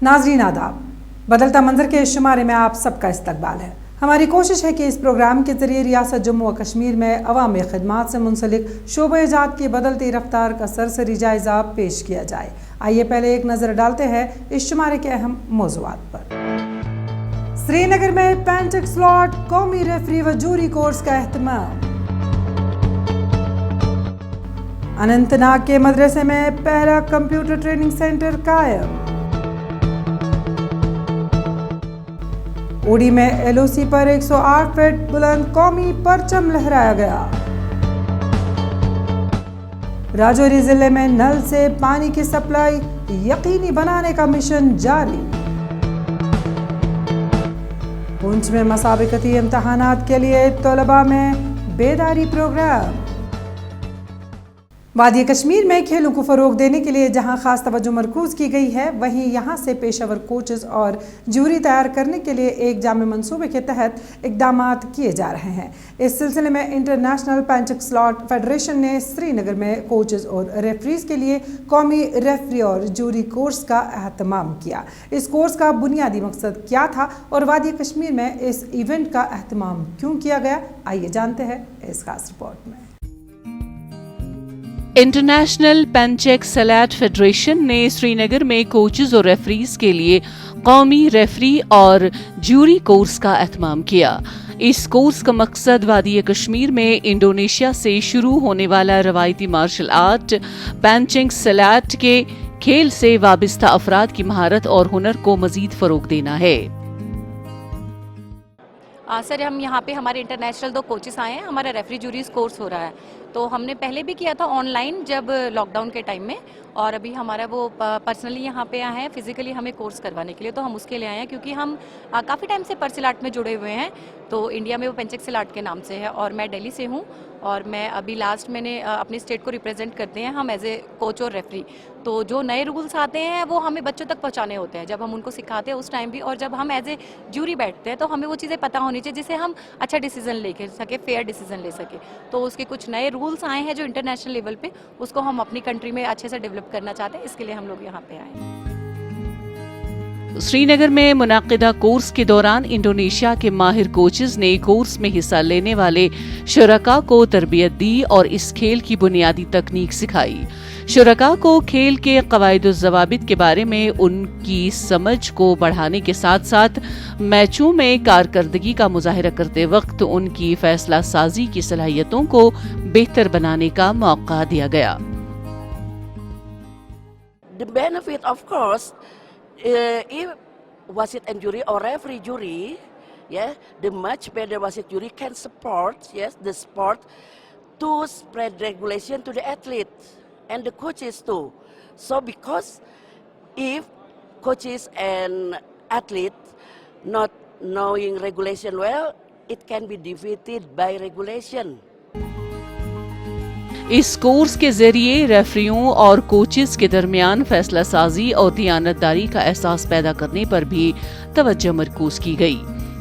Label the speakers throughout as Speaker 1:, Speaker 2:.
Speaker 1: ناظرین آداب، بدلتا منظر کے اس شمارے میں آپ سب کا استقبال ہے۔ ہماری کوشش ہے کہ اس پروگرام کے ذریعے ریاست جموں و کشمیر میں عوامی خدمات سے منسلک شعبہ جات کی بدلتی رفتار کا سرسری جائزہ پیش کیا جائے۔ آئیے پہلے ایک نظر ڈالتے ہیں اس شمارے کے اہم موضوعات پر۔ سری نگر میں پینٹک سلاٹ قومی ریفری و جوری کورس کا اہتمام۔ اننت ناگ کے مدرسے میں پہلا کمپیوٹر ٹریننگ سینٹر قائم۔ اوڑی میں ایل او سی پر 108 فٹ بلند قومی پرچم لہرایا گیا۔ راجوری ضلع میں نل سے پانی کی سپلائی یقینی بنانے کا مشن جاری۔ پونچھ میں مسابقتی امتحانات کے لیے طلباء میں بیداری پروگرام۔ وادی کشمیر میں کھیلوں کو فروغ دینے کے لیے جہاں خاص توجہ مرکوز کی گئی ہے، وہیں یہاں سے پیشہ ور کوچز اور جوری تیار کرنے کے لیے ایک جامع منصوبے کے تحت اقدامات کیے جا رہے ہیں۔ اس سلسلے میں انٹرنیشنل پینٹک سلاٹ فیڈریشن نے سری نگر میں کوچز اور ریفریز کے لیے قومی ریفری اور جوری کورس کا اہتمام کیا۔ اس کورس کا بنیادی مقصد کیا تھا اور وادی کشمیر میں اس ایونٹ کا اہتمام کیوں کیا گیا، آئیے جانتے ہیں اس خاص رپورٹ میں۔
Speaker 2: انٹرنیشنل پینٹک سلاٹ فیڈریشن نے سری نگر میں کوچز اور ریفریز کے لیے قومی ریفری اور جوری کورس کا اہتمام کیا۔ اس کورس کا مقصد وادی کشمیر میں انڈونیشیا سے شروع ہونے والا روایتی مارشل آرٹ پینٹک سلاٹ کے کھیل سے وابستہ افراد کی مہارت اور ہنر کو مزید فروغ دینا ہے۔
Speaker 3: سر ہم یہاں پہ ہمارے انٹرنیشنل 2 کوچز آئے ہیں، ہمارا ریفری جوریز کورس ہو رہا ہے، تو ہم نے پہلے بھی کیا تھا آن لائن جب لاک ڈاؤن کے ٹائم میں، اور ابھی ہمارا وہ پرسنلی یہاں پہ آئے ہیں فزیکلی ہمیں کورس کروانے کے لیے، تو ہم اس کے لیے آئے ہیں کیونکہ ہم کافی ٹائم سے پرسلاٹ میں جڑے ہوئے ہیں، تو انڈیا میں وہ پینٹک سلاٹ کے نام سے ہے، اور میں دہلی سے ہوں، اور میں ابھی لاسٹ میں نے اپنی اسٹیٹ کو ریپرزینٹ کرتے ہیں ہم ایز اے کوچ اور ریفری، تو جو نئے رولس آتے ہیں وہ ہمیں بچوں تک پہنچانے ہوتے ہیں، جب ہم ان کو سکھاتے ہیں اس ٹائم بھی، اور جب ہم ایز اے جوری بیٹھتے ہیں تو ہمیں وہ چیزیں پتہ ہونی چاہیے جس سے ہم اچھا ڈیسیزن لے کے سکے، فیئر ڈیسیزن لے سکے، تو اس کے کچھ نئے رولس آئے ہیں جو انٹرنیشنل لیول پہ، اس کو ہم اپنی کنٹری میں اچھے سے ڈیولپ کرنا چاہتے ہیں، اس کے لیے ہم لوگ یہاں پہ آئے ہیں۔
Speaker 2: سری نگر میں منعقدہ کورس کے دوران انڈونیشیا کے ماہر کوچز نے کورس میں حصہ لینے والے شرکاء کو تربیت دی اور اس کھیل کی بنیادی تکنیک سکھائی۔ شرکاء کو کھیل کے قواعد و ضوابط کے بارے میں ان کی سمجھ کو بڑھانے کے ساتھ ساتھ میچوں میں کارکردگی کا مظاہرہ کرتے وقت ان کی فیصلہ سازی کی صلاحیتوں کو بہتر بنانے کا موقع دیا گیا۔
Speaker 4: The benefit, of course, if wasit and jury or referee jury, the much better wasit jury can support, the sport to spread regulation to the athletes and the coaches too. So because if coaches and athletes not knowing regulation well, it can be defeated by regulation.
Speaker 2: اس course کے ذریعے ریفریوں اور coaches کے درمیان فیصلہ سازی اور دیانتداری کا احساس پیدا کرنے پر بھی توجہ مرکوز کی گئی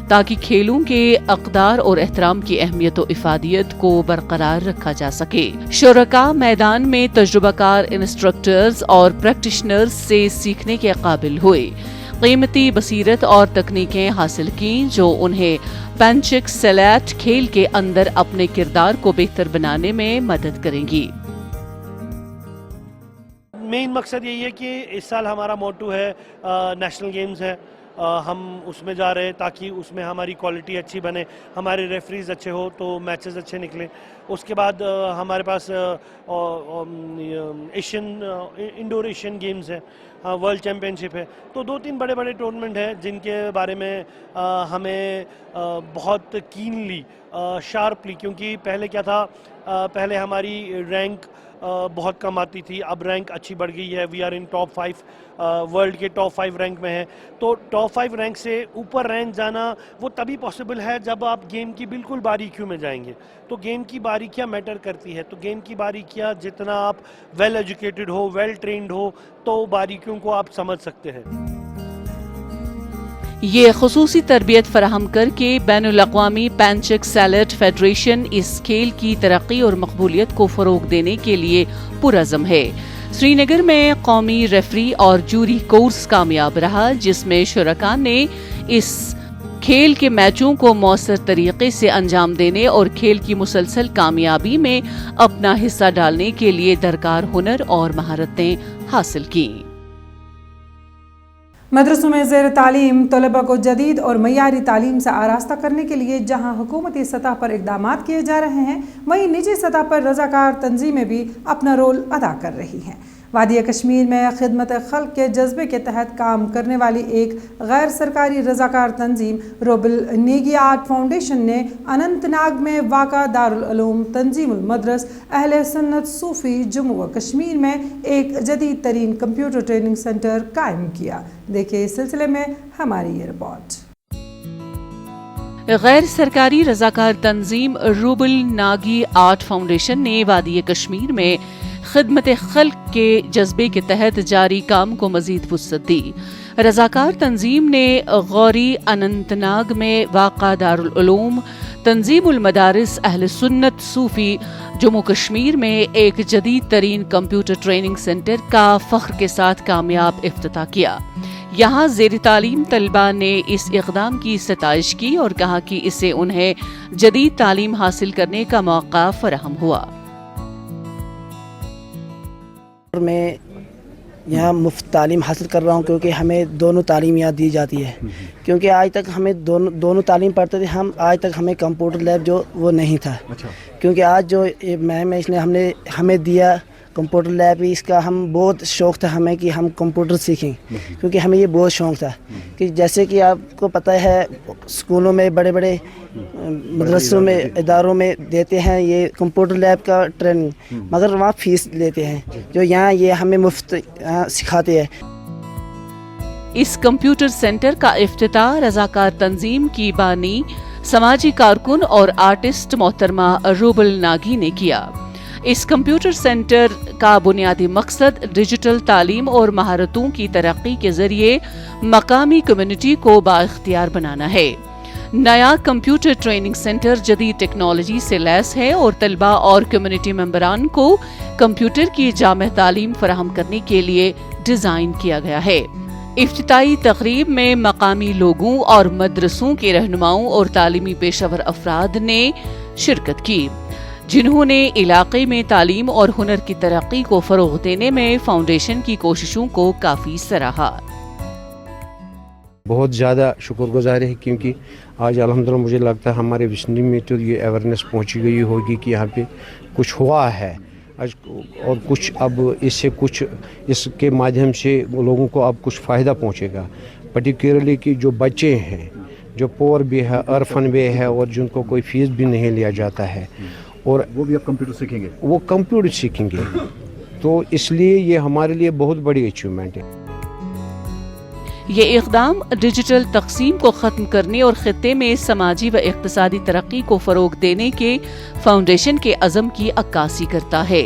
Speaker 2: تاکہ کھیلوں کے اقدار اور احترام کی اہمیت و افادیت کو برقرار رکھا جا سکے۔ شرکاء میدان میں تجربہ کار انسٹرکٹرز اور پریکٹیشنرز سے سیکھنے کے قابل ہوئے، قیمتی بصیرت اور تکنیکیں حاصل کیں جو انہیں پینٹک سلاٹ کھیل کے اندر اپنے کردار کو بہتر بنانے میں مدد کریں گی۔
Speaker 5: مین مقصد یہی ہے کہ اس سال ہمارا موٹو ہے نیشنل گیمز ہے، ہم اس میں جا رہے ہیں تاکہ اس میں ہماری کوالٹی اچھی بنے، ہمارے ریفریز اچھے ہو تو میچز اچھے نکلیں۔ اس کے بعد ہمارے پاس انڈور ایشین گیمز ہیں، ورلڈ چیمپئن شپ ہے، تو 2-3 بڑے بڑے ٹورنامنٹ ہیں جن کے بارے میں ہمیں بہت کینلی شارپلی، کیونکہ پہلے کیا تھا، پہلے ہماری رینک بہت کم آتی تھی، اب رینک اچھی بڑھ گئی ہے، we are in top 5، world کے ٹاپ 5 رینک میں ہے، تو ٹاپ 5 رینک سے اوپر رینک جانا وہ تبھی پاسبل ہے جب آپ گیم کی بالکل باریکیوں میں جائیں گے، تو گیم کی باریکیاں میٹر کرتی ہے، تو گیم کی باریکیاں جتنا آپ ویل ایجوکیٹڈ ہو، ویل ٹرینڈ ہو تو باریکیوں کو آپ سمجھ سکتے ہیں۔
Speaker 2: یہ خصوصی تربیت فراہم کر کے بین الاقوامی پینٹک سلاٹ فیڈریشن اس کھیل کی ترقی اور مقبولیت کو فروغ دینے کے لیے پرعزم ہے۔ श्री नगर में कौमी रेफरी और जूरी कोर्स कामयाब रहा, जिसमें शुरका ने इस खेल के मैचों को मौसर तरीके से अंजाम देने और खेल की मुसलसल कामयाबी में अपना हिस्सा डालने के लिए दरकार हुनर और महारतें हासिल की।
Speaker 1: मदरसों में ज़ेर तालीम तलबा को जदीद और मयारी तालीम से आरास्ता करने के लिए जहां हुकूमती सतह पर इक़दामात किए जा रहे हैं, वहीं निजी सतह पर रज़ाकार तंजीमें भी अपना रोल अदा कर रही हैं। वादी कश्मीर में खिदमत खल्क के जज्बे के तहत काम करने वाली एक गैर सरकारी रज़ाकार तंजीम रूबल नेगी आर्ट फाउंडेशन ने अनंतनाग में वाक़ा दारुल उलूम तंजीमुल मदरस अहले सुन्नत सूफ़ी जम्मू व कश्मीर में एक जदीद तरीन कंप्यूटर ट्रेनिंग सेंटर कायम किया। देखिए इस सिलसिले में हमारी ये रिपोर्ट।
Speaker 2: गैर सरकारी रज़ाकार तंजीम रूबल नागी आर्ट फाउंडेशन ने वादी कश्मीर में खिदमत खल्क के जज्बे के तहत जारी काम को मजीद वुसअत दी। रज़ाकार तंजीम ने गौरी अनंतनाग में वाक़ा दारुल उलूम तंजीमुल मदारिस अहले सुन्नत सूफ़ी जम्मू कश्मीर में एक जदीद तरीन कंप्यूटर ट्रेनिंग सेंटर का फ़ख्र के साथ कामयाब इफ्तिताह किया। यहाँ ज़ेर तालीम तलबा ने इस इक़दाम की सताइश की और कहा कि इससे उन्हें जदीद तालीम हासिल करने का मौका फराहम हुआ।
Speaker 6: मैं यहाँ मुफ्त तालीम हासिल कर रहा हूँ क्योंकि हमें दोनों तालीम यहाँ दी जाती है। क्योंकि आज तक हमें दोनों तालीम पढ़ते थे हम, आज तक हमें कंप्यूटर लैब जो वो नहीं था। क्योंकि आज जो मैम है इसने हमें दिया कंप्यूटर लैब, इसका हम बहुत शौक़ था हमें कि हम कंप्यूटर सीखें, क्योंकि हमें ये बहुत शौक़ था कि जैसे कि आपको पता है स्कूलों में बड़े बड़े मदरसों में इदारों में देते हैं ये कंप्यूटर लैब का ट्रेनिंग, मगर वहाँ फ़ीस लेते हैं, जो यहाँ ये हमें मुफ्त सिखाते हैं।
Speaker 2: इस कंप्यूटर सेंटर का इफ्तिताह रज़ाकार तंजीम की बानी समाजी कारकुन और आर्टिस्ट मोहतरमा रूबल नागी ने किया। इस कंप्यूटर सेंटर का बुनियादी मकसद डिजिटल तालीम और महारतों की तरक्की के जरिए मकामी कम्युनिटी को बाइख्तियार बनाना है। नया कंप्यूटर ट्रेनिंग सेंटर जदीद टेक्नोलॉजी से लैस है और तलबा और कम्युनिटी मेंबरान को कंप्यूटर की जामे तालीम फराहम करने के लिए डिजाइन किया गया है। इफ्तिताई तकरीब में मकामी लोगों और मदरसों के रहनुमाओं और तालीमी पेशेवर अफराद ने शिरकत की, जिन्होंने इलाके में तालीम और हुनर की तरक्की को फरोग देने में फाउंडेशन की कोशिशों को काफी सराहा।
Speaker 7: बहुत ज़्यादा शुक्रगुजार है क्योंकि आज अल्हम्दुलिल्लाह मुझे लगता है हमारे विशनी में तो ये अवेयरनेस पहुंची गई होगी कि यहाँ पे कुछ हुआ है आज, और कुछ अब इससे कुछ इसके माध्यम से लोगों को अब कुछ फ़ायदा पहुँचेगा। पर्टिकुलरली कि जो बच्चे हैं जो पोर भी है, अर्फन भी है और जिनको कोई फ़ीस भी नहीं लिया जाता है, और
Speaker 8: वो भी अब कंप्यूटर सीखेंगे,
Speaker 7: वो कंप्यूटर सीखेंगे, तो इसलिए ये हमारे लिए बहुत बड़ी अचीवमेंट है।
Speaker 2: ये इक़दाम डिजिटल तक़सीम को ख़त्म करने और ख़ित्ते में समाजी व इक़्तिसादी तरक्की को फ़रोग़ देने के फाउंडेशन के अज़म की अक्कासी करता है।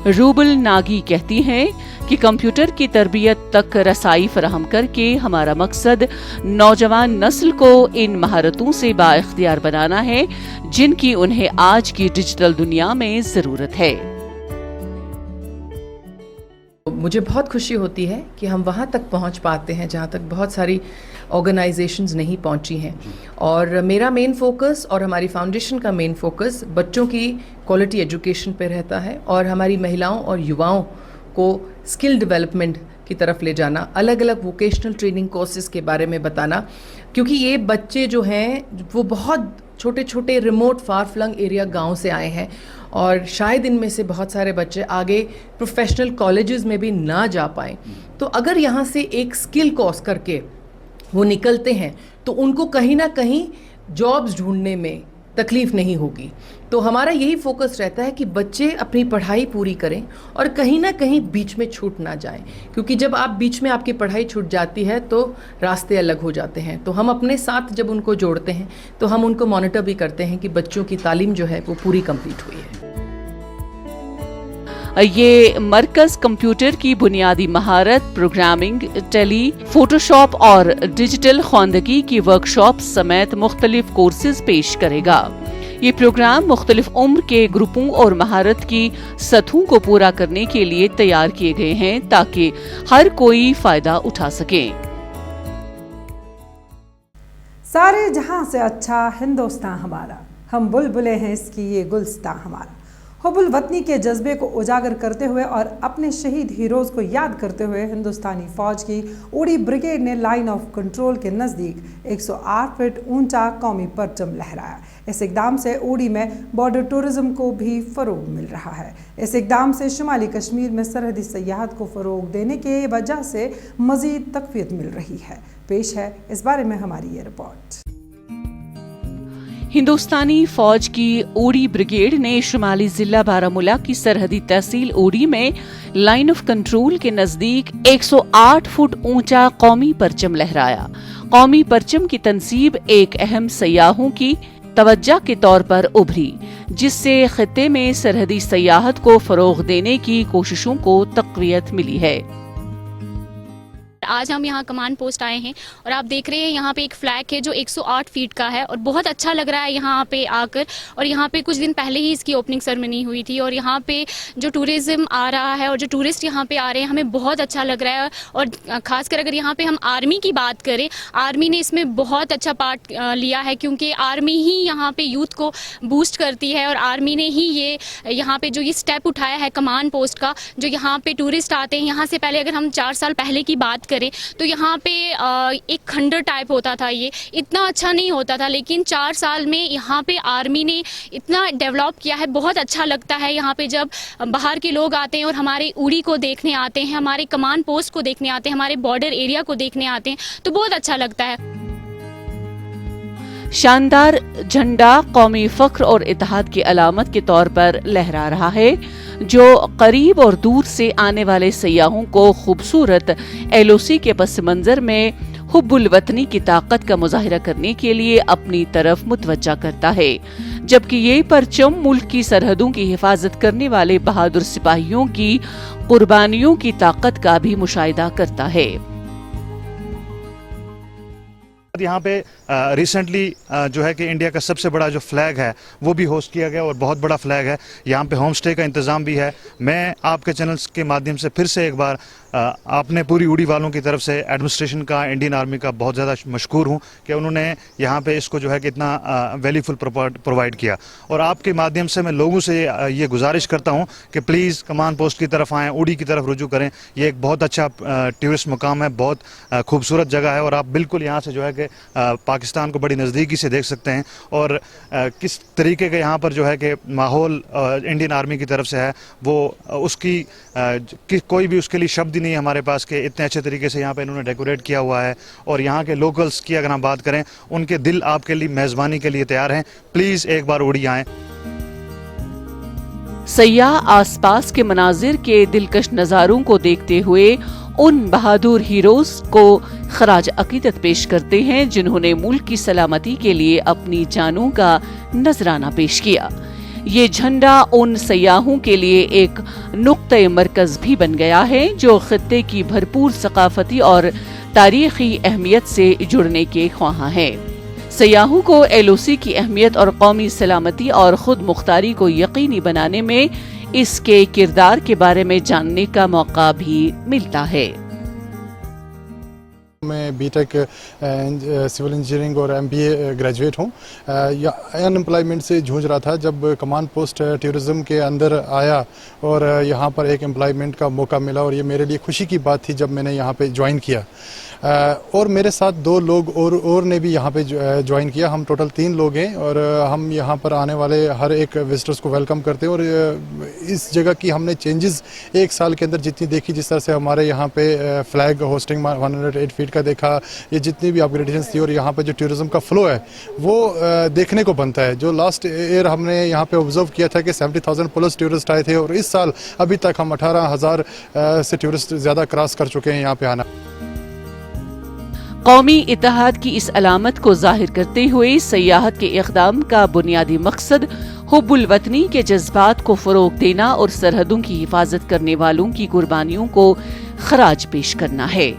Speaker 2: रूबल नागी कहती हैं कि कंप्यूटर की तरबियत तक रसाई फराहम करके हमारा मकसद नौजवान नस्ल को इन महारतों से बाइख्तियार बनाना है जिनकी उन्हें आज की डिजिटल दुनिया में ज़रूरत है।
Speaker 9: मुझे बहुत खुशी होती है कि हम वहाँ तक पहुँच पाते हैं जहाँ तक बहुत सारी ऑर्गेनाइजेशंस नहीं पहुँची हैं, और मेरा मेन फोकस और हमारी फाउंडेशन का मेन फोकस बच्चों की क्वालिटी एजुकेशन पे रहता है और हमारी महिलाओं और युवाओं को स्किल डेवलपमेंट की तरफ ले जाना, अलग अलग वोकेशनल ट्रेनिंग कोर्सेज़ के बारे में बताना, क्योंकि ये बच्चे जो हैं वो बहुत छोटे छोटे रिमोट फार फ्लंग एरिया गांव से आए हैं और शायद इनमें से बहुत सारे बच्चे आगे प्रोफेशनल कॉलेजेस में भी ना जा पाएँ। तो अगर यहाँ से एक स्किल कोर्स करके वो निकलते हैं तो उनको कहीं ना कहीं जॉब्स ढूंढने में तकलीफ़ नहीं होगी। तो हमारा यही फोकस रहता है कि बच्चे अपनी पढ़ाई पूरी करें और कहीं ना कहीं बीच में छूट ना जाएं, क्योंकि जब आप बीच में आपकी पढ़ाई छूट जाती है तो रास्ते अलग हो जाते हैं। तो हम अपने साथ जब उनको जोड़ते हैं तो हम उनको मॉनिटर भी करते हैं कि बच्चों की तालीम जो है वो पूरी कंप्लीट हुई है।
Speaker 2: ये मरकज कंप्यूटर की बुनियादी महारत, प्रोग्रामिंग, टेली, फोटोशॉप और डिजिटल ख्वांदगी की वर्कशॉप समेत मुख्तलिफ कोर्सेज पेश करेगा। یہ پروگرام مختلف عمر کے گروپوں اور مہارت کی سطحوں کو پورا کرنے کے لیے تیار کیے گئے ہیں تاکہ ہر کوئی فائدہ اٹھا سکے۔
Speaker 1: سارے جہاں سے اچھا ہندوستان ہمارا، ہم بلبلیں ہیں اس کی یہ گلستان ہمارا۔ حب الوطنی کے جذبے کو اجاگر کرتے ہوئے اور اپنے شہید ہیروز کو یاد کرتے ہوئے ہندوستانی فوج کی اوڑی بریگیڈ نے لائن آف کنٹرول کے نزدیک 108 فٹ اونچا قومی پرچم لہرایا۔ اس اقدام سے اوڑی میں بارڈر ٹورزم کو بھی فروغ مل رہا ہے۔ اس اقدام سے شمالی کشمیر میں سرحدی سیاحت کو فروغ دینے کی وجہ سے مزید تقویت مل رہی ہے۔ پیش ہے اس بارے میں ہماری یہ رپورٹ۔
Speaker 2: ہندوستانی فوج کی اوڑی بریگیڈ نے شمالی ضلع بارہمولہ کی سرحدی تحصیل اوڑی میں لائن آف کنٹرول کے نزدیک 108 فٹ اونچا قومی پرچم لہرایا۔ قومی پرچم کی تنصیب ایک اہم سیاحوں کی توجہ کے طور پر ابھری، جس سے خطے میں سرحدی سیاحت کو فروغ دینے کی کوششوں کو تقویت ملی ہے۔
Speaker 8: آج ہم یہاں کمانڈ پوسٹ آئے ہیں اور آپ دیکھ رہے ہیں یہاں پہ ایک فلیگ ہے جو 108 فیٹ کا ہے اور بہت اچھا لگ رہا ہے یہاں پہ آ کر۔ اور یہاں پہ کچھ دن پہلے ہی اس کی اوپننگ سرمنی ہوئی تھی اور یہاں پہ جو ٹورزم آ رہا ہے اور جو ٹورسٹ یہاں پہ آ رہے ہیں ہمیں بہت اچھا لگ رہا ہے۔ اور خاص کر اگر یہاں پہ ہم آرمی کی بات کریں، آرمی نے اس میں بہت اچھا پارٹ لیا ہے، کیونکہ آرمی ہی یہاں پہ یوتھ کو بوسٹ کرتی ہے اور آرمی نے ہی یہاں پہ جو یہ سٹیپ اٹھایا ہے کمانڈ پوسٹ کا، جو یہاں پہ ٹورسٹ آتے ہیں۔ یہاں سے پہلے اگر ہم 4 سال پہلے کی بات کریں تو یہاں پہ ایک کھنڈر ٹائپ ہوتا تھا، یہ اتنا اچھا نہیں ہوتا تھا، لیکن 4 سال میں یہاں پہ آرمی نے اتنا ڈیولپ کیا ہے۔ بہت اچھا لگتا ہے یہاں پہ جب باہر کے لوگ آتے ہیں اور ہمارے اوڑی کو دیکھنے آتے ہیں، ہمارے کمانڈ پوسٹ کو دیکھنے آتے ہیں، ہمارے بارڈر ایریا کو دیکھنے آتے ہیں، تو بہت اچھا لگتا ہے۔
Speaker 2: شاندار جھنڈا قومی فخر اور اتحاد کی علامت کے طور پر لہرا رہا ہے، جو قریب اور دور سے آنے والے سیاحوں کو خوبصورت LOC کے پس منظر میں حب الوطنی کی طاقت کا مظاہرہ کرنے کے لیے اپنی طرف متوجہ کرتا ہے، جبکہ یہ پرچم ملک کی سرحدوں کی حفاظت کرنے والے بہادر سپاہیوں کی قربانیوں کی طاقت کا بھی مشاہدہ کرتا ہے۔
Speaker 10: یہاں پہ ریسنٹلی جو ہے کہ انڈیا کا سب سے بڑا جو فلیگ ہے وہ بھی ہوسٹ کیا گیا اور بہت بڑا فلیگ ہے۔ یہاں پہ ہوم سٹے کا انتظام بھی ہے۔ میں آپ کے چینلز کے مادھیم سے پھر سے ایک بار اپنے پوری اوڑی والوں کی طرف سے ایڈمنسٹریشن کا، انڈین آرمی کا بہت زیادہ مشکور ہوں کہ انہوں نے یہاں پہ اس کو جو ہے کہ اتنا ویلیفل پرووائڈ کیا۔ اور آپ کے مادھیم سے میں لوگوں سے یہ گزارش کرتا ہوں کہ پلیز کمانڈ پوسٹ کی طرف آئیں، اوڑی کی طرف رجوع کریں۔ یہ ایک بہت اچھا ٹورسٹ مقام ہے، بہت خوبصورت جگہ ہے اور آپ بالکل یہاں سے جو ہے کہ پاکستان کو بڑی نزدیکی سے دیکھ سکتے ہیں اور کس طریقے کا یہاں پر جو ہے کہ ماحول انڈین آرمی کی طرف سے ہے، وہ اس کی کوئی بھی اس کے لیے شبد نہیں ہمارے پاس کہ اتنے اچھے طریقے سے یہاں پہ انہوں نے ڈیکوریٹ کیا ہوا ہے۔ اور یہاں کے لوکلز کی اگر ہم بات کریں، ان کے دل آپ کے لیے میزبانی کے لیے تیار ہیں۔ پلیز ایک بار اوڑی آئیں۔
Speaker 2: سیاح آس پاس کے مناظر کے دلکش نظاروں کو دیکھتے ہوئے ان بہادر ہیروز کو خراج عقیدت پیش کرتے ہیں جنہوں نے ملک کی سلامتی کے لیے اپنی جانوں کا نذرانہ پیش کیا۔ یہ جھنڈا ان سیاحوں کے لیے ایک نقطۂ مرکز بھی بن گیا ہے جو خطے کی بھرپور ثقافتی اور تاریخی اہمیت سے جڑنے کے خواہاں ہیں۔ سیاحوں کو LOC کی اہمیت اور قومی سلامتی اور خود مختاری کو یقینی بنانے میں اس کے کردار کے بارے میں جاننے کا موقع بھی ملتا ہے۔
Speaker 11: میں BTech سول انجینئرنگ اور MBA گریجویٹ ہوں۔ ان امپلائمنٹ سے جھوج رہا تھا جب کمانڈ پوسٹ ٹورزم کے اندر آیا اور یہاں پر ایک امپلائمنٹ کا موقع ملا اور یہ میرے لیے خوشی کی بات تھی جب میں نے یہاں پہ جوائن کیا۔ اور میرے ساتھ 2 لوگ اور نے بھی یہاں پہ جوائن کیا۔ ہم ٹوٹل 3 لوگ ہیں اور ہم یہاں پر آنے والے ہر ایک وزٹرز کو ویلکم کرتے ہیں اور اس جگہ کی ہم نے چینجز 1 سال کے اندر جتنی دیکھی، جس طرح سے ہمارے یہاں پہ فلیگ ہوسٹنگ 108 فیٹ کا دیکھا، یہ جتنی بھی اپگریڈیشنز تھی اور یہاں پہ جو ٹورزم کا فلو ہے وہ دیکھنے کو بنتا ہے۔ جو لاسٹ ایئر ہم نے یہاں پہ آبزرو کیا تھا کہ 70,000 پلس ٹورسٹ آئے تھے اور اس سال ابھی تک ہم 18,000 سے ٹورسٹ زیادہ کراس کر چکے ہیں یہاں پہ آنا۔
Speaker 2: قومی اتحاد کی اس علامت کو ظاہر کرتے ہوئے سیاحت کے اقدام کا بنیادی مقصد حب الوطنی کے جذبات کو فروغ دینا اور سرحدوں کی حفاظت کرنے والوں کی قربانیوں کو خراج پیش کرنا ہے۔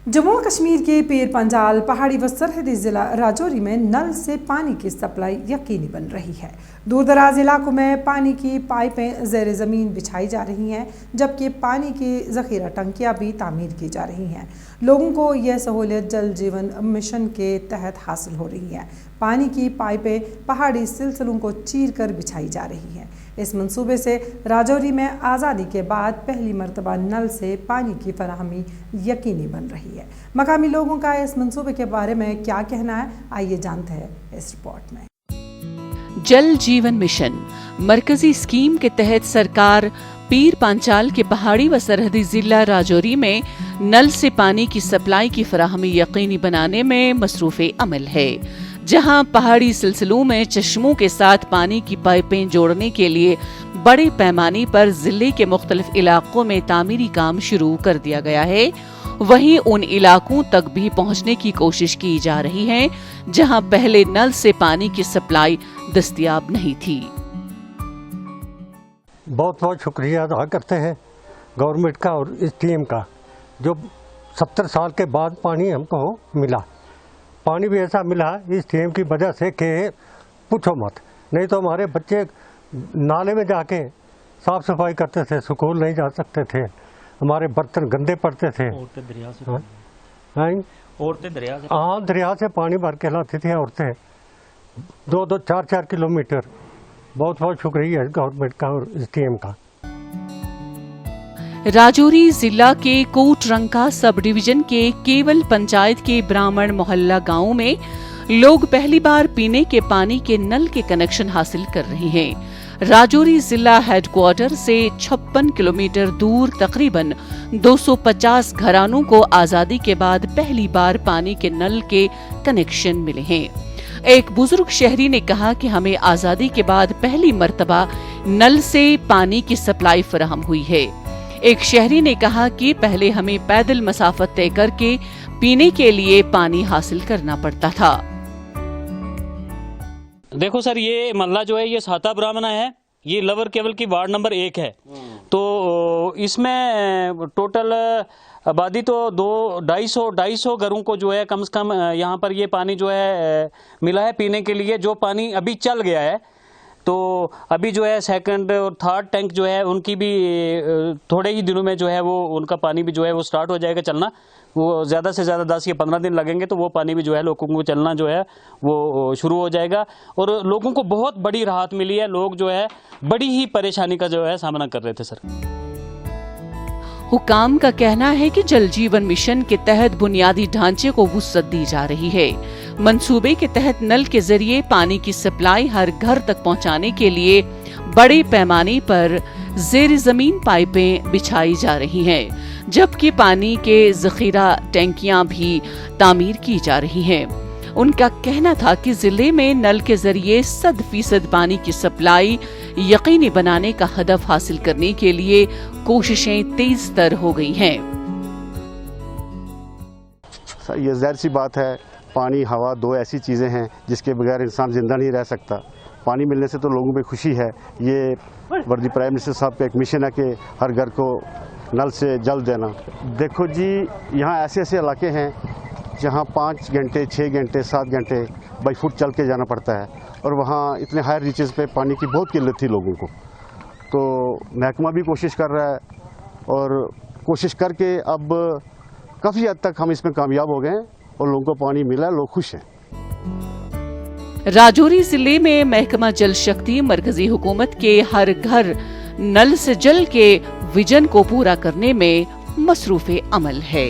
Speaker 1: जम्मू और कश्मीर के पीर पंजाल पहाड़ी व सरहदी जिला राजौरी में नल से पानी की सप्लाई यकीनी बन रही है। दूर दराज इलाकों में पानी की पाइपें ज़ेर ज़मीन बिछाई जा रही हैं, जबकि पानी की ज़ख़ीरा टंकियां भी तामीर की जा रही हैं। लोगों को यह सहूलियत जल जीवन मिशन के तहत हासिल हो रही है। पानी की पाइपें पहाड़ी सिलसिलों को चीर कर बिछाई जा रही हैं। इस मंसूबे से राजौरी में आज़ादी के बाद पहली मरतबा नल से पानी की फराहमी यकीनी बन रही है। मकामी लोगों का इस मंसूबे के बारे में क्या कहना है, आइए जानते हैं इस रिपोर्ट में।
Speaker 2: जल जीवन मिशन मरकजी स्कीम के तहत सरकार पीर पांचाल के पहाड़ी व सरहदी जिला राजौरी में नल से पानी की सप्लाई की फराहमी यकीनी बनाने में मसरूफ़े अमल है, जहां पहाड़ी सिलसिलों में चश्मों के साथ पानी की पाइपें जोड़ने के लिए बड़े पैमाने पर जिले के मुख्तलिफ इलाकों में तामीरी काम शुरू कर दिया गया है। वहीं उन इलाकों तक भी पहुंचने की कोशिश की जा रही है जहां पहले नल से पानी की सप्लाई दस्तयाब नहीं थी।
Speaker 12: बहुत बहुत शुक्रिया अदा करते हैं गवर्नमेंट का और इस टीम का, जो 70 साल के बाद पानी हमको मिला। पानी भी ऐसा मिला इस टीम की वजह से कि पूछो मत, नहीं तो हमारे बच्चे नाले में जाके साफ सफाई करते थे, स्कूल नहीं जा सकते थे, हमारे बर्तन गंदे पड़ते थे। औरतें दरिया से हाँ, दरिया से पानी भर के लाती थी औरतें 2-2, 4-4 किलोमीटर। बहुत बहुत शुक्रिया गवर्नमेंट का और इस टीम का।
Speaker 2: राजौरी जिला के कोटरंका सब डिवीजन के केवल पंचायत के ब्राह्मण मोहल्ला गांव में लोग पहली बार पीने के पानी के नल के कनेक्शन हासिल कर रहे हैं। राजौरी जिला हेडक्वार्टर से 56 किलोमीटर दूर तकरीबन 250 घरानों को आजादी के बाद पहली बार पानी के नल के कनेक्शन मिले हैं। एक बुजुर्ग शहरी ने कहा कि हमें आजादी के बाद पहली मर्तबा नल से पानी की सप्लाई फराहम हुई है। एक शहरी ने कहा कि पहले हमें पैदल मसाफत तय करके पीने के लिए पानी हासिल करना पड़ता था।
Speaker 13: देखो सर, ये मल्ला जो है ये साता ब्राह्मणा है, ये लवर केवल की वार्ड नंबर 1 है। तो इसमें टोटल आबादी तो 250 घरों को जो है कम से कम यहाँ पर ये पानी जो है मिला है पीने के लिए। जो पानी अभी चल गया है, तो अभी जो है सेकंड और थर्ड टैंक जो है उनकी भी थोड़े ही दिनों में जो है वो उनका पानी भी जो है वो स्टार्ट हो जाएगा चलना। वो ज़्यादा से ज़्यादा 10 या 15 दिन लगेंगे, तो वो पानी भी जो है लोगों को चलना जो है वो शुरू हो जाएगा। और लोगों को बहुत बड़ी राहत मिली है। लोग जो है बड़ी ही परेशानी का जो है सामना कर रहे थे सर।
Speaker 2: हुकाम का कहना है कि जल जीवन मिशन के तहत बुनियादी ढांचे को वुसअत दी जा रही है। मंसूबे के तहत नल के जरिए पानी की सप्लाई हर घर तक पहुंचाने के लिए बड़े पैमाने पर ज़ेर ज़मीन पाइपें बिछाई जा रही हैं, जबकि पानी के ज़ख़ीरा टैंकियां भी तामीर की जा रही हैं। उनका कहना था कि जिले में नल के जरिए 100% पानी की सप्लाई यकीनी बनाने का हदफ हासिल करने के लिए कोशिशें तेज तर हो गई हैं।
Speaker 14: ये ज़ाहिर सी बात है, पानी हवा 2 ऐसी चीज़ें हैं जिसके बगैर इंसान जिंदा नहीं रह सकता। पानी मिलने से तो लोगों में खुशी है। ये वर्दी प्राइम मिनिस्टर साहब का एक मिशन है कि हर घर को नल से जल देना। देखो जी, यहाँ ऐसे ऐसे इलाके हैं जहाँ 5 घंटे, 6 घंटे, 7 घंटे बाई फुट चल के जाना पड़ता है, और वहाँ इतने हायर रीचेस पे पानी की बहुत किल्लत थी लोगों को। तो महकमा भी कोशिश कर रहा है, और कोशिश करके अब काफ़ी हद तक हम इसमें कामयाब हो गए हैं और लोगों को पानी मिला, लोग खुश हैं।
Speaker 2: राजौरी जिले में महकमा जल शक्ति मरकजी हुकूमत के हर घर नल से जल के विजन को पूरा करने में मसरूफ़े अमल है।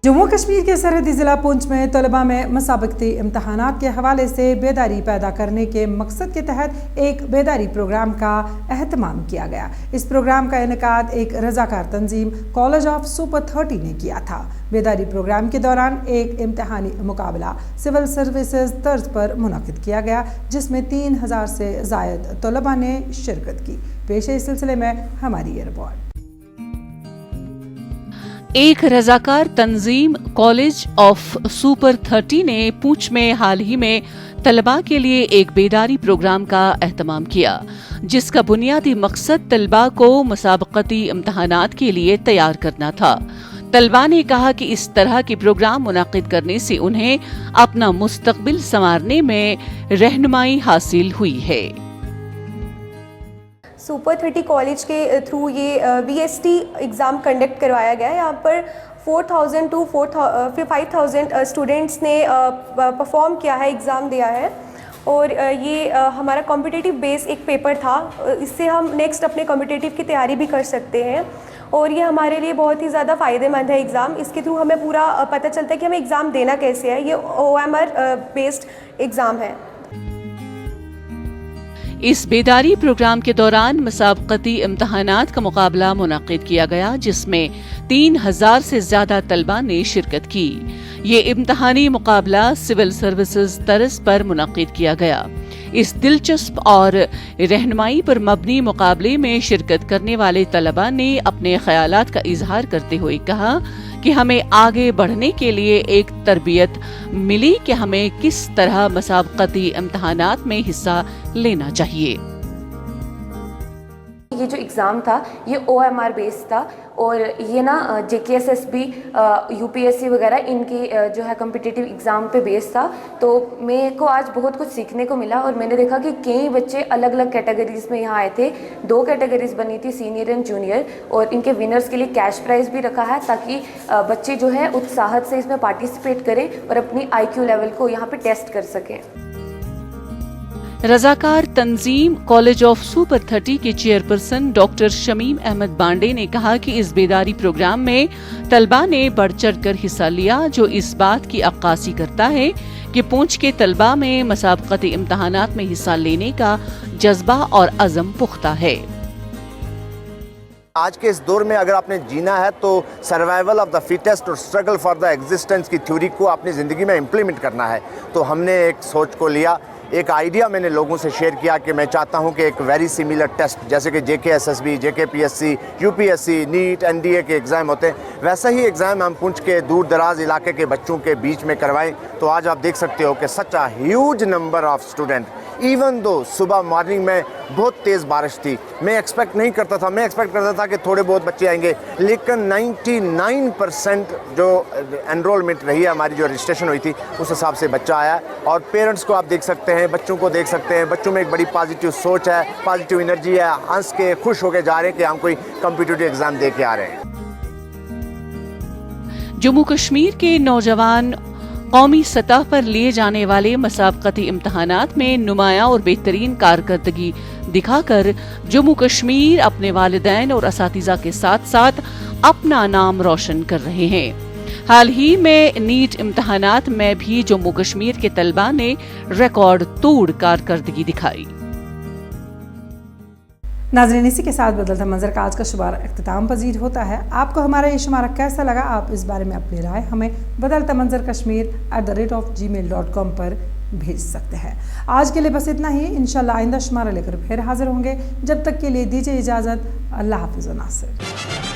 Speaker 1: जम्मू कश्मीर के सरहदी ज़िला पुंछ में तलबा में मुसाबकती इम्तहानात के हवाले से बेदारी पैदा करने के मकसद के तहत एक बेदारी प्रोग्राम का एहतमाम किया गया। इस प्रोग्राम का इनेकाद एक रजाकार तंजीम कॉलेज ऑफ सुपर 30 ने किया था। बेदारी प्रोग्राम के दौरान एक इम्तहानी मुकाबला सिविल सर्विसेज तर्ज पर मुनक़िद किया गया, जिसमें 3000 से ज़ायद तलबा ने शिरकत की। पेश है इस सिलसिले में हमारी ये रिपोर्ट।
Speaker 2: एक रजाकार तंजीम कॉलेज ऑफ सुपर 30 ने पूंछ में हाल ही में तलबा के लिए एक बेदारी प्रोग्राम का एहतमाम किया, जिसका बुनियादी मकसद तलबा को मुसाबकती इम्तहानात के लिए तैयार करना था, तलबा ने कहा कि इस तरह के प्रोग्राम मुनाकिद करने से उन्हें अपना मुस्तकबिल संवारने में रहनुमाई हासिल हुई है।
Speaker 15: सुपर 30 कॉलेज के थ्रू ये VST एग्ज़ाम कंडक्ट करवाया गया है। यहाँ पर 4,000 to 5,000 स्टूडेंट्स ने परफॉर्म किया है, एग्ज़ाम दिया है और ये हमारा कॉम्पिटिटिव बेस एक पेपर था। इससे हम नेक्स्ट अपने कॉम्पिटिटिव की तैयारी भी कर सकते हैं और ये हमारे लिए बहुत ही ज़्यादा फ़ायदेमंद है एग्ज़ाम। इसके थ्रू हमें पूरा पता चलता है कि हमें एग्ज़ाम देना कैसे है। ये OMR बेस्ड एग्ज़ाम है।
Speaker 2: इस बेदारी प्रोग्राम के दौरान मुसाबकती इम्तहानात का मुकाबला मुनाकिद किया गया, जिसमें 3,000 से ज्यादा तलबा ने शिरकत की। ये इम्तहानी मुकाबला सिविल सर्विसेज तर्ज पर मुनाकिद किया गया। इस दिलचस्प और रहनुमाई पर मबनी मुकाबले में शिरकत करने वाले तलबा ने अपने ख्यालात का इजहार करते हुए कहा कि हमें आगे बढ़ने के लिए एक तरबियत मिली कि हमें किस तरह मुसाबकती इम्तहानात में हिस्सा लेना चाहिए।
Speaker 15: ये जो एग्ज़ाम था ये OMR बेस्ड था और ये ना JKSSB UPSC वगैरह इनकी जो है कॉम्पिटिटिव एग्ज़ाम पे बेस्ड था। तो मेरे को आज बहुत कुछ सीखने को मिला और मैंने देखा कि कई बच्चे अलग अलग कैटेगरीज में यहाँ आए थे। 2 कैटेगरीज बनी थी, सीनियर एंड जूनियर, और इनके विनर्स के लिए कैश प्राइज़ भी रखा है ताकि बच्चे जो है उत्साहत से इसमें पार्टिसिपेट करें और अपनी IQ लेवल को यहाँ पे टेस्ट कर सकें।
Speaker 2: रजाकार तंजीम कॉलेज ऑफ सुपर 30 के चेयरपर्सन डॉक्टर शमीम अहमद बांडे ने कहा कि इस बेदारी प्रोग्राम में तलबा ने बढ़ चढ़कर हिस्सा लिया, जो इस बात की अक्कासी करता है कि पूंछ के तलबा में मुसाबकती इम्तहानात में हिस्सा लेने का जज्बा और अज़म पुख्ता है।
Speaker 16: आज के इस दौर में अगर आपने जीना है तो सर्वाइवल ऑफ द फिटेस्ट और स्ट्रगल फॉर द एग्जिस्टेंस की थ्योरी को अपनी ज़िंदगी में इम्प्लीमेंट करना है। तो हमने एक सोच को लिया, एक आइडिया मैंने लोगों से शेयर किया कि मैं चाहता हूं कि एक वेरी सिमिलर टेस्ट जैसे कि JKSSB, JKPSC, UPSC, NEET, NDA के एग्ज़ाम होते हैं, वैसा ही एग्ज़ाम हम पुंछ के दूर दराज इलाके के बच्चों के बीच में करवाएं। तो आज आप देख सकते हो कि such a huge number of student, even though सुबह मॉर्निंग में बहुत तेज़ बारिश थी, मैं एक्सपेक्ट नहीं करता था, मैं एक्सपेक्ट करता था कि थोड़े बहुत बच्चे आएंगे, लेकिन 99% जो एनरोलमेंट रही है, हमारी जो रजिस्ट्रेशन हुई थी, उस हिसाब से बच्चा आया। और पेरेंट्स को आप देख सकते हैं, बच्चों को देख सकते हैं, बच्चों में एक बड़ी पॉजिटिव सोच है, पॉजिटिव एनर्जी है, हंस के खुश होकर जा रहे हैं कि हम कोई कॉम्पिटिटिव एग्ज़ाम दे के आ रहे हैं।
Speaker 2: जम्मू कश्मीर के नौजवान कौमी सतह पर लिए जाने वाले मुसाबकती इम्तहानात में नुमाया और बेहतरीन कारकर्दगी दिखाकर जम्मू कश्मीर अपने वालिदैन और असातिज़ा के साथ साथ अपना नाम रोशन कर रहे हैं। हाल ही में नीट इम्तहानात में भी जम्मू कश्मीर के तलबा ने रिकॉर्ड तोड़ कारकर्दगी दिखाई।
Speaker 1: नाज़रीन, इसी के साथ बदलता मंजर का आज का शुमारा अख्तिताम पजीर होता है। आपको हमारा ये शुमारा कैसा लगा, आप इस बारे में अपनी राय हमें बदलता मंजर kashmir@gmail.com पर भेज सकते हैं। आज के लिए बस इतना ही। इंशाल्लाह आइंदा शुमारा लेकर फिर हाजिर होंगे। जब तक के लिए दीजिए इजाज़त। अल्लाह हाफ़िज़। नासिर।